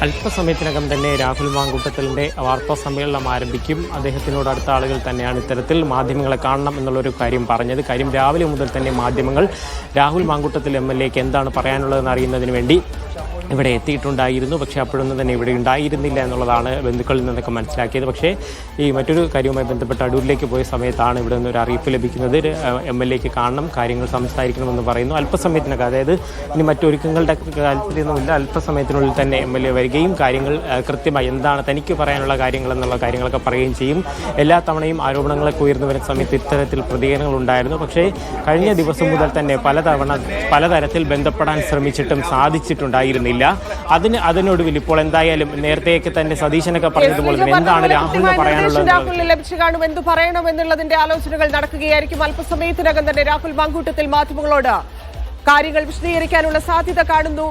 അല്പസമയത്തിനകം തന്നെ രാഹുൽ മാങ്കൂട്ടത്തലിൻ്റെ വാർത്താ സമ്മേളനം ആരംഭിക്കും. അദ്ദേഹത്തിനോട് അടുത്ത ആളുകൾ തന്നെയാണ് ഇത്തരത്തിൽ മാധ്യമങ്ങളെ കാണണം എന്നുള്ളൊരു കാര്യം പറഞ്ഞത്. കാര്യം രാവിലെ മുതൽ തന്നെ മാധ്യമങ്ങൾ രാഹുൽ മാങ്കൂട്ടത്തിൽ MLAക്ക് എന്താണ് പറയാനുള്ളതെന്ന് അറിയുന്നതിന് വേണ്ടി ഇവിടെ എത്തിയിട്ടുണ്ടായിരുന്നു. പക്ഷേ അപ്പോഴൊന്നും തന്നെ ഇവിടെ ഉണ്ടായിരുന്നില്ല എന്നുള്ളതാണ് ബന്ധുക്കളിൽ നിന്നൊക്കെ മനസ്സിലാക്കിയത്. പക്ഷേ ഈ മറ്റൊരു കാര്യവുമായി ബന്ധപ്പെട്ട് അടൂരിലേക്ക് പോയ സമയത്താണ് ഇവിടെ നിന്നൊരു അറിയിപ്പ് ലഭിക്കുന്നത്. MLAക്ക് കാണണം, കാര്യങ്ങൾ സംസാരിക്കണമെന്ന് പറയുന്നു. അല്പസമയത്തിനൊക്കെ, അതായത് ഇനി മറ്റൊരുക്കങ്ങളുടെ താല്പര്യമൊന്നുമില്ല, അല്പസമയത്തിനുള്ളിൽ തന്നെ MLA വരികയും കാര്യങ്ങൾ കൃത്യമായി എന്താണ് തനിക്ക് പറയാനുള്ള കാര്യങ്ങൾ എന്നുള്ള കാര്യങ്ങളൊക്കെ പറയുകയും ചെയ്യും. എല്ലാ തവണയും ആരോപണങ്ങളൊക്കെ ഉയർന്നു വരുന്ന സമയത്ത് ഇത്തരത്തിൽ പ്രതികരണങ്ങൾ ഉണ്ടായിരുന്നു. പക്ഷേ കഴിഞ്ഞ ദിവസം മുതൽ തന്നെ പലതരത്തിൽ ബന്ധപ്പെടാൻ ശ്രമിച്ചിട്ടും സാധിച്ചിട്ടുണ്ടായിരുന്നില്ല. അതിനൊടുവിൽ ഇപ്പോൾ എന്തായാലും നേരത്തെയൊക്കെ തന്നെ സതീശനൊക്കെ പറഞ്ഞതുപോലെ തന്നെ എന്താണ് രാഹുലിന് പറയാനുള്ളത്, രാഹുലിന് ലഭിച്ചു കാണും, എന്ത് പറയണം എന്നുള്ളതിന്റെ ആലോചനകൾ നടക്കുകയായിരിക്കും. അല്പസമയത്തിനകം തന്നെ രാഹുൽ മാങ്കൂട്ടത്തിൽ മാധ്യമങ്ങളോട് കാര്യങ്ങൾ വിശദീകരിക്കാനുള്ള സാധ്യത കാണുന്നു.